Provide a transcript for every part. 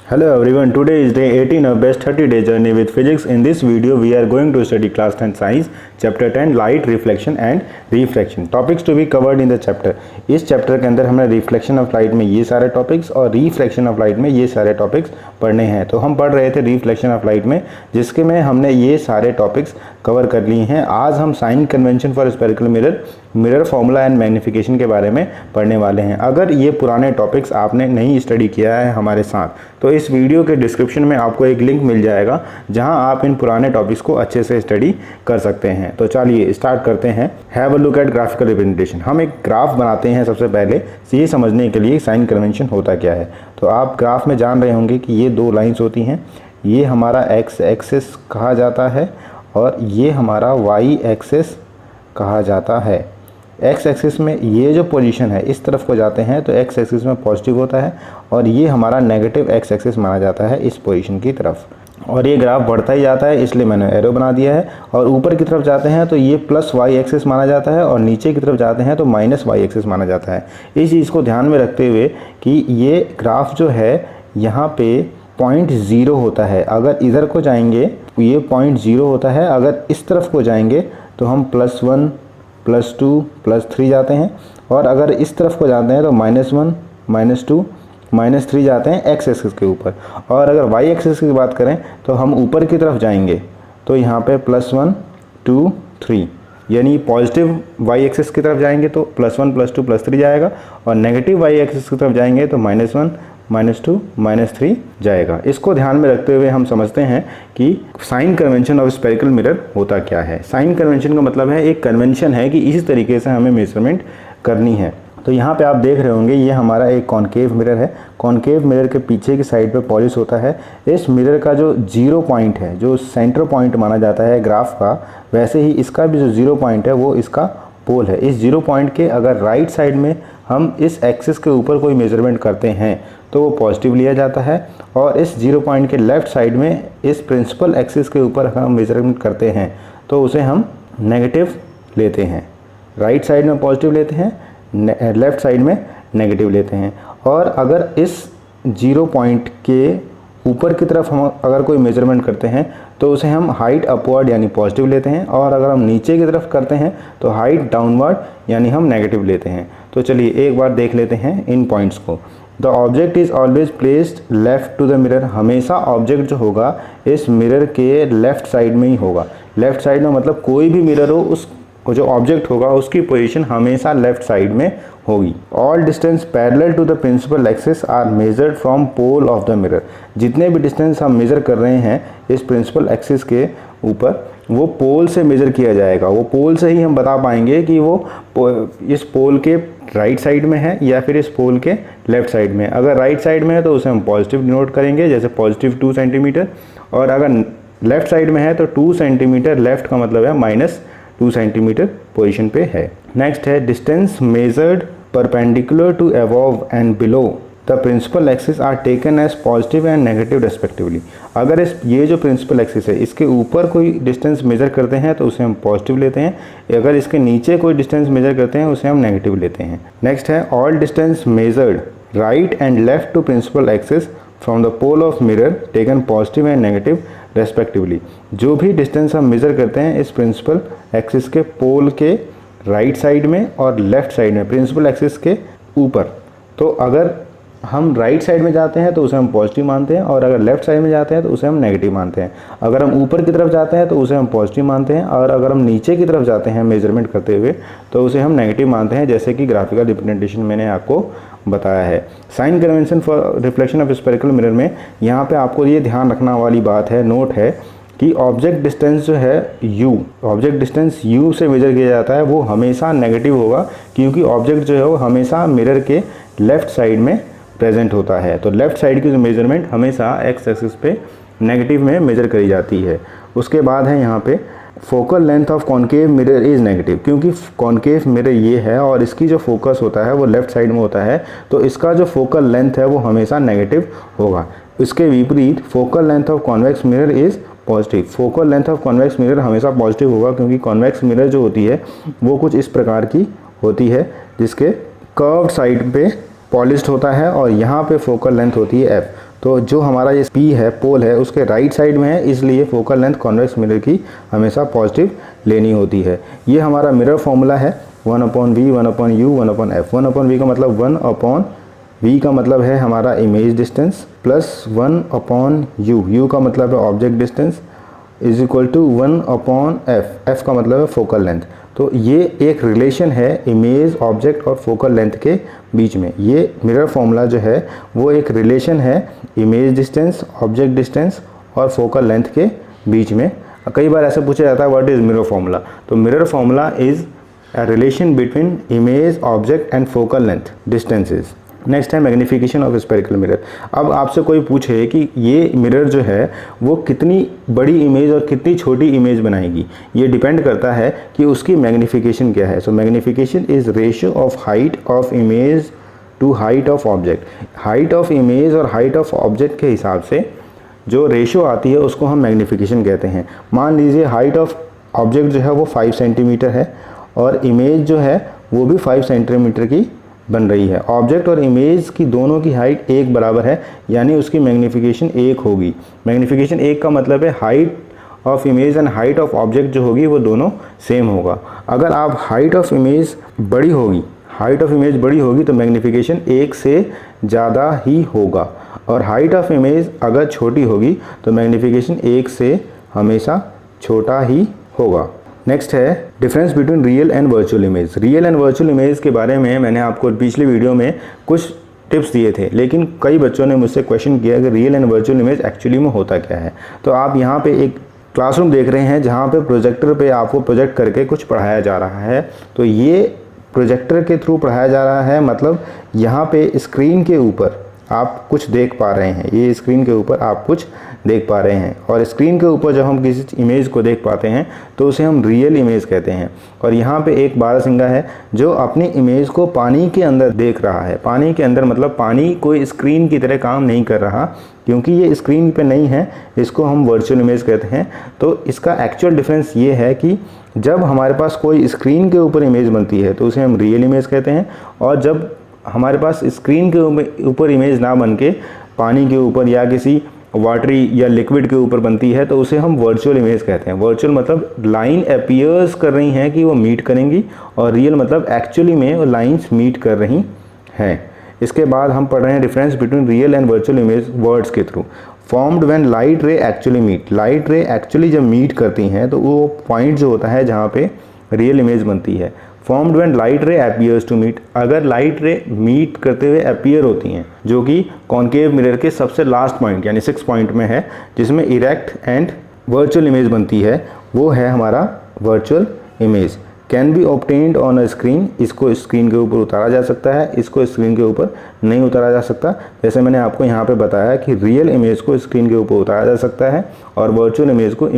Hello everyone, today is day 18 of best 30 day journey with physics. In this video we are going to study class 10 science chapter 10 light reflection and refraction. Topics to be covered in the chapter. इस chapter के अंदर हमने reflection of light में ये सारे topics और reflection of light में ये सारे टॉपिक्स पढ़ने हैं। तो हम पढ़ रहे थे रिफ्लेक्शन ऑफ लाइट में, जिसके में हमने ये सारे टॉपिक्स कवर कर लिए हैं। आज हम sign convention for spherical mirror formula and magnification के बारे में पढ़ने वाले हैं। अगर ये पुराने टॉपिक्स आपने नहीं स्टडी किया है हमारे साथ, तो इस वीडियो के डिस्क्रिप्शन में आपको एक लिंक मिल जाएगा जहां आप इन पुराने टॉपिक्स को अच्छे से स्टडी कर सकते हैं। तो चलिए स्टार्ट करते हैं। Have a look at graphical representation. हम एक ग्राफ बनाते हैं सबसे पहले, ये समझने के लिए साइन कन्वेंशन होता क्या है। तो आप ग्राफ में जान रहे होंगे कि ये दो लाइंस होती हैं, ये हमारा एक्स एक्सिस कहा जाता है और ये हमारा वाई एक्सिस कहा जाता है। एक्स एक्सिस में ये जो पोजीशन है इस तरफ को जाते हैं तो एक्स एक्सिस में पॉजिटिव होता है और ये हमारा नेगेटिव एक्स एक्सिस माना जाता है इस पोजीशन की तरफ। और ये ग्राफ बढ़ता ही जाता है, इसलिए मैंने एरो बना दिया है। और ऊपर की तरफ जाते हैं तो ये प्लस वाई एक्सिस माना जाता है और नीचे की तरफ जाते हैं तो माइनस वाई एक्सिस माना जाता है। इस चीज़ को ध्यान में रखते हुए कि ये ग्राफ जो है यहाँ पे पॉइंट ज़ीरो होता है। अगर इधर को जाएंगे तो ये पॉइंट ज़ीरो होता है, अगर इस तरफ को जाएंगे तो हम +1 +2 +3 जाते हैं, और अगर इस तरफ को जाते हैं तो -1 -2 -3 जाते हैं एक्स एक्सिस के ऊपर। और अगर वाई एक्सिस की बात करें तो हम ऊपर की तरफ जाएंगे तो यहाँ पे +1 2 3, यानी पॉजिटिव वाई एक्सिस की तरफ जाएंगे तो +1 +2 +3 जाएगा, और नेगेटिव वाई एक्सिस की तरफ जाएंगे तो -1 -2 -3 जाएगा। इसको ध्यान में रखते हुए हम समझते हैं कि sign convention of spherical mirror होता क्या है। साइन कन्वेंशन का मतलब है एक कन्वेंशन है कि इसी तरीके से हमें मेजरमेंट करनी है। तो यहाँ पे आप देख रहे होंगे ये हमारा एक कॉनकेव मिरर है। कॉनकेव मिरर के पीछे की साइड पे पॉलिश होता है। इस मिरर का जो जीरो पॉइंट है, जो सेंटर पॉइंट माना जाता है ग्राफ का, वैसे ही इसका भी जो जीरो पॉइंट है वो इसका पोल है। इस जीरो पॉइंट के अगर राइट साइड में हम इस एक्सिस के ऊपर कोई मेजरमेंट करते हैं तो वो पॉजिटिव लिया जाता है, और इस जीरो पॉइंट के लेफ़्ट साइड में इस प्रिंसिपल एक्सिस के ऊपर हम मेजरमेंट करते हैं तो उसे हम नेगेटिव लेते हैं। राइट साइड में पॉजिटिव लेते हैं, लेफ़्ट साइड में नेगेटिव लेते हैं। और अगर इस जीरो पॉइंट के ऊपर की तरफ हम अगर कोई मेजरमेंट करते हैं तो उसे हम हाइट अपवर्ड यानी पॉजिटिव लेते हैं, और अगर हम नीचे की तरफ करते हैं तो हाइट डाउनवर्ड यानी हम नेगेटिव लेते हैं। तो चलिए एक बार देख लेते हैं इन पॉइंट्स को। The object is always placed left to the mirror. हमेशा ऑब्जेक्ट जो होगा इस मिरर के लेफ़्ट साइड में ही होगा। लेफ़्ट साइड में मतलब कोई भी मिरर हो, उस जो ऑब्जेक्ट होगा उसकी पोजीशन हमेशा लेफ्ट साइड में होगी। All distance parallel to the principal axis are measured from pole of the mirror. जितने भी डिस्टेंस हम मेज़र कर रहे हैं इस प्रिंसिपल एक्सिस के ऊपर, वो पोल से मेज़र किया जाएगा। वो पोल से ही हम बता पाएंगे कि वो इस पोल के राइट साइड में है या फिर इस पोल के लेफ़्ट साइड में। अगर राइट साइड में है तो उसे हम पॉजिटिव डिनोट करेंगे, जैसे पॉजिटिव 2 सेंटीमीटर, और अगर लेफ़्ट साइड में है तो 2 सेंटीमीटर लेफ़्ट का मतलब है -2 सेंटीमीटर पोजीशन पे है। नेक्स्ट है distance measured perpendicular to above and below the principal axis are taken as positive and negative respectively. अगर ये जो प्रिंसिपल एक्सिस है इसके ऊपर कोई डिस्टेंस मेजर करते हैं तो उसे हम पॉजिटिव लेते हैं, अगर इसके नीचे कोई डिस्टेंस मेजर करते हैं उसे हम नेगेटिव लेते हैं। नेक्स्ट है all distance measured right and left to principal axis from the pole of mirror taken positive and negative respectively. जो भी डिस्टेंस हम मेज़र करते हैं इस प्रिंसिपल एक्सिस के पोल के राइट साइड में और लेफ़्ट साइड में, प्रिंसिपल एक्सिस के ऊपर, तो अगर हम राइट साइड में जाते हैं तो उसे हम पॉजिटिव मानते हैं, और अगर लेफ़्ट साइड में जाते हैं तो उसे हम नेगेटिव मानते हैं। अगर हम ऊपर की तरफ जाते हैं तो उसे हम पॉजिटिव मानते हैं, और अगर हम नीचे की तरफ जाते हैं मेजरमेंट करते हुए तो उसे हम नेगेटिव मानते हैं, जैसे कि ग्राफिकल रिप्रेजेंटेशन मैंने आपको बताया है। Sign convention for reflection of spherical mirror में यहाँ पे आपको ये ध्यान रखना वाली बात है, नोट है कि ऑब्जेक्ट डिस्टेंस जो है ऑब्जेक्ट डिस्टेंस u से मेजर किया जाता है, वो हमेशा नेगेटिव होगा, क्योंकि ऑब्जेक्ट जो है वो हमेशा मिरर के लेफ़्ट साइड में प्रेजेंट होता है। तो लेफ़्ट साइड की जो मेजरमेंट हमेशा एक्स एक्सिस पे नेगेटिव में मेजर करी जाती है। उसके बाद है यहाँ पे focal length of concave mirror is negative, क्योंकि कॉनकेव मिरर ये है और इसकी जो फोकस होता है वो लेफ़्ट साइड में होता है, तो इसका जो फोकल लेंथ है वो हमेशा नेगेटिव होगा। इसके विपरीत focal length of convex mirror is positive. Focal length of convex mirror हमेशा पॉजिटिव होगा, क्योंकि कॉन्वेक्स मिरर जो होती है वो कुछ इस प्रकार की होती है, जिसके कर्व्ड साइड पे पॉलिश्ड होता है और यहाँ पे फोकल लेंथ होती है f। तो जो हमारा ये P है, पोल है, उसके राइट साइड में है, इसलिए फोकल लेंथ कॉन्वेक्स मिरर की हमेशा पॉजिटिव लेनी होती है। ये हमारा मिरर फॉर्मूला है 1/v 1/u 1/f। 1/v का मतलब 1/v का मतलब है हमारा image distance plus 1/u, u का मतलब है object distance is equal to 1/f, f का मतलब है फोकल लेंथ। तो ये एक रिलेशन है इमेज, ऑब्जेक्ट और फोकल लेंथ के बीच में। ये मिरर फॉर्मूला जो है वो एक रिलेशन है इमेज डिस्टेंस, ऑब्जेक्ट डिस्टेंस और फोकल लेंथ के बीच में। कई बार ऐसे पूछा जाता है व्हाट इज़ मिरर फॉर्मूला, तो mirror formula is a relation between image, object and focal length distances। Next है मैग्नीफिकेशन ऑफ स्पेरिकल मिरर। अब आपसे कोई पूछे कि ये मिरर जो है वो कितनी बड़ी इमेज और कितनी छोटी इमेज बनाएगी, ये डिपेंड करता है कि उसकी मैग्नीफिकेशन क्या है। So magnification is ratio of height of image to height of object. Height of image और हाइट ऑफ ऑब्जेक्ट के हिसाब से जो रेशियो आती है उसको हम मैग्नीफिकेशन कहते हैं। मान लीजिए हाइट ऑफ ऑब्जेक्ट जो है वो 5 सेंटीमीटर है और इमेज जो है वो भी 5 सेंटीमीटर की बन रही है। ऑब्जेक्ट और इमेज की दोनों की हाइट एक बराबर है, यानी उसकी मैग्नीफिकेशन 1 होगी। मैग्नीफिकेशन 1 का मतलब है height of image and height of object जो होगी वो दोनों सेम होगा। अगर आप हाइट ऑफ इमेज बड़ी होगी तो मैग्नीफिकेशन 1 से ज़्यादा ही होगा, और हाइट ऑफ इमेज अगर छोटी होगी तो मैग्नीफिकेशन 1 से हमेशा छोटा ही होगा। नेक्स्ट है difference between real and virtual image. Real and virtual image के बारे में मैंने आपको पिछली वीडियो में कुछ टिप्स दिए थे, लेकिन कई बच्चों ने मुझसे क्वेश्चन किया कि real and virtual image actually में होता क्या है। तो आप यहाँ पे एक क्लासरूम देख रहे हैं जहाँ पे प्रोजेक्टर पे आपको प्रोजेक्ट करके कुछ पढ़ाया जा रहा है। तो ये प्रोजेक्टर के थ्रू पढ़ाया जा रहा है, मतलब यहाँ पे स्क्रीन के ऊपर आप कुछ देख पा रहे हैं, ये स्क्रीन के ऊपर आप कुछ देख पा रहे हैं। और स्क्रीन के ऊपर जब हम किसी इमेज को देख पाते हैं तो उसे हम रियल इमेज कहते हैं। और यहाँ पे एक बारहसिंगा है जो अपनी इमेज को पानी के अंदर देख रहा है। पानी के अंदर मतलब पानी कोई स्क्रीन की तरह काम नहीं कर रहा, क्योंकि ये स्क्रीन पे नहीं है, इसको हम वर्चुअल इमेज कहते हैं। तो इसका एक्चुअल डिफरेंस ये है कि जब हमारे पास कोई स्क्रीन के ऊपर इमेज बनती है तो उसे हम रियल इमेज कहते हैं, और जब हमारे पास स्क्रीन के ऊपर इमेज ना बन के पानी के ऊपर या किसी वाटरी या लिक्विड के ऊपर बनती है तो उसे हम वर्चुअल इमेज कहते हैं। वर्चुअल मतलब लाइन अपीयर्स कर रही हैं कि वो मीट करेंगी, और रियल मतलब एक्चुअली में वो लाइंस मीट कर रही हैं। इसके बाद हम पढ़ रहे हैं difference between real and virtual image words के थ्रू। Formed when light ray actually meet. Light ray actually जब मीट करती हैं तो वो पॉइंट जो होता है जहाँ पे रियल इमेज बनती है। Formed when light ray appears to meet. अगर लाइट रे मीट करते हुए अपीयर होती हैं, जो कि कॉन्केव मिरर के सबसे लास्ट पॉइंट यानी 6 पॉइंट में है, जिसमें इरेक्ट एंड वर्चुअल इमेज बनती है, वो है हमारा virtual image. Can be obtained on a screen. इसको स्क्रीन के ऊपर उतारा जा सकता है, इसको स्क्रीन के ऊपर नहीं उतारा जा सकता। जैसे मैंने आपको यहाँ पे बताया कि रियल इमेज को स्क्रीन के ऊपर उतारा जा सकता है और वर्चुअल इमेज को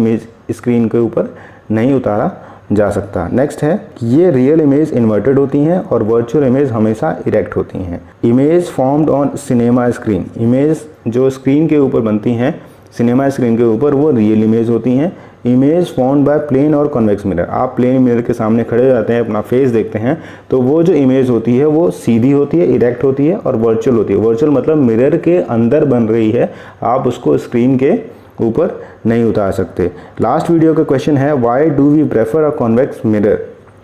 स्क्रीन के ऊपर नहीं उतारा जा सकता। नेक्स्ट है ये रियल इमेज इन्वर्टेड होती हैं और वर्चुअल इमेज हमेशा इरेक्ट होती हैं। Image formed on cinema screen. Image जो स्क्रीन के ऊपर बनती हैं सिनेमा स्क्रीन के ऊपर वो रियल इमेज होती हैं। इमेज फॉर्म्ड बाय प्लेन और कॉन्वेक्स मिरर। आप प्लेन मिरर के सामने खड़े हो जाते हैं, अपना फेस देखते हैं, तो वो जो इमेज होती है वो सीधी होती है, इरेक्ट होती है और वर्चुअल होती है। वर्चुअल मतलब मिरर के अंदर बन रही है, आप उसको स्क्रीन के ऊपर नहीं उतार सकते। लास्ट वीडियो का क्वेश्चन है why do we prefer a convex mirror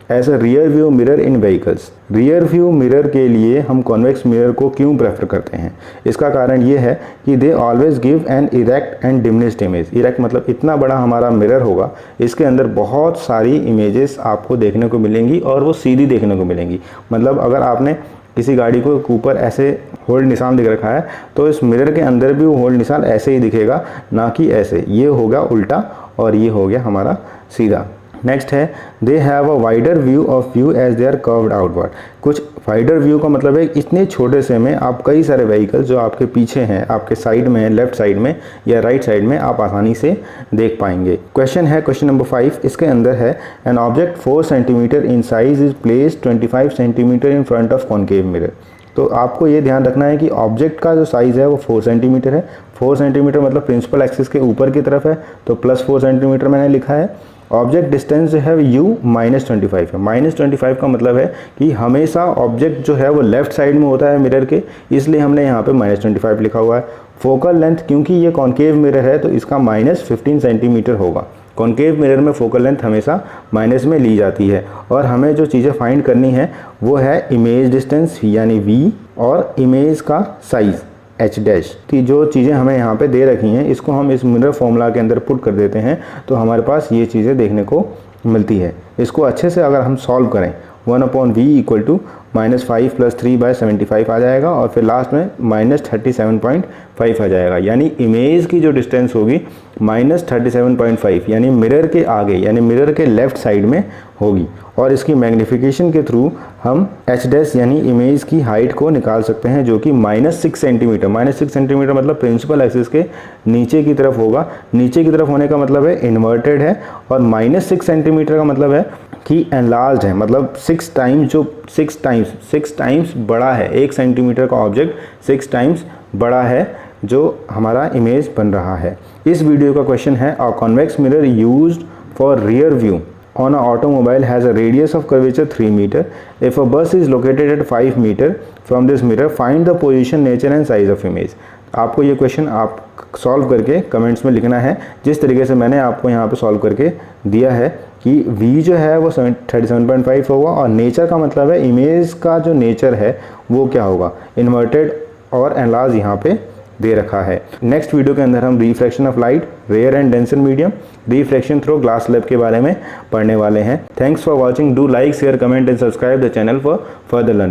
as a rear view mirror in vehicles. Rear view mirror के लिए हम कॉन्वेक्स मिरर को क्यों प्रेफर करते हैं? इसका कारण ये है कि they always give an erect and diminished image. Erect मतलब इतना बड़ा हमारा मिरर होगा, इसके अंदर बहुत सारी इमेजेस आपको देखने को मिलेंगी और वो सीधी देखने को मिलेंगी। मतलब अगर आपने किसी गाड़ी को ऊपर ऐसे होल्ड निशान दिख रखा है तो इस मिरर के अंदर भी वो होल्ड निशान ऐसे ही दिखेगा, ना कि ऐसे। ये हो गया उल्टा और ये हो गया हमारा सीधा। नेक्स्ट है they have a wider view of view as they are curved outward. कुछ वाइडर व्यू का मतलब है इतने छोटे से में आप कई सारे व्हीकल जो आपके पीछे हैं, आपके साइड में है, लेफ्ट साइड में या राइट साइड में, आप आसानी से देख पाएंगे। क्वेश्चन है क्वेश्चन नंबर 5। इसके अंदर है an object 4 centimetre in size is placed 25 centimetre in front of concave mirror. तो आपको ये ध्यान रखना है कि ऑब्जेक्ट का जो साइज़ है वो 4 सेंटीमीटर है। 4 सेंटीमीटर मतलब प्रिंसिपल एक्सिस के ऊपर की तरफ है, तो +4 सेंटीमीटर मैंने लिखा है। ऑब्जेक्ट डिस्टेंस जो है u -25 है। -25 का मतलब है कि हमेशा ऑब्जेक्ट जो है वो लेफ्ट साइड में होता है मिरर के, इसलिए हमने यहाँ पे -25 लिखा हुआ है। फोकल लेंथ, क्योंकि ये कॉन्केव मिरर है तो इसका -15 सेंटीमीटर होगा। कॉन्केव मिरर में फोकल लेंथ हमेशा माइनस में ली जाती है। और हमें जो चीज़ें फाइंड करनी है वो है इमेज डिस्टेंस यानी v और इमेज का साइज़ h' की जो चीज़ें हमें यहाँ पे दे रखी हैं इसको हम इस मिरर फॉर्मूला के अंदर पुट कर देते हैं तो हमारे पास ये चीज़ें देखने को मिलती है। इसको अच्छे से अगर हम सॉल्व करें 1/v इक्वल टू -5 + 3/75 आ जाएगा और फिर लास्ट में -37.5 आ जाएगा। यानी इमेज की जो डिस्टेंस होगी -37.5 यानी मिरर के आगे यानी मिरर के लेफ्ट साइड में होगी। और इसकी मैग्नीफिकेशन के थ्रू हम h' यानी इमेज की हाइट को निकाल सकते हैं जो कि -6 सेंटीमीटर। -6 सेंटीमीटर मतलब प्रिंसिपल एक्सिस के नीचे की तरफ होगा। नीचे की तरफ होने का मतलब है इन्वर्टेड है और -6 सेंटीमीटर का मतलब है कि एनलार्ज है, मतलब 6 टाइम्स बड़ा है। 1 सेंटीमीटर का ऑब्जेक्ट 6 टाइम्स बड़ा है जो हमारा इमेज बन रहा है। इस वीडियो का क्वेश्चन है अ convex mirror used for rear view on an automobile has a radius of curvature 3 meter. If a bus is located at 5 meter from this mirror, find the position, nature and size of image. आपको ये question आप solve करके comments में लिखना है जिस तरीके से मैंने आपको यहाँ पे सॉल्व करके दिया है कि v जो है वो 37.5 होगा और नेचर का मतलब है इमेज का जो नेचर है वो क्या होगा, इन्वर्टेड और एनलार्ज यहाँ पे दे रखा है। नेक्स्ट वीडियो के अंदर हम refraction of light, rare and denser medium, refraction through glass slab के बारे में पढ़ने वाले हैं। Thanks for watching. Do like, share, comment and subscribe the channel for further learning.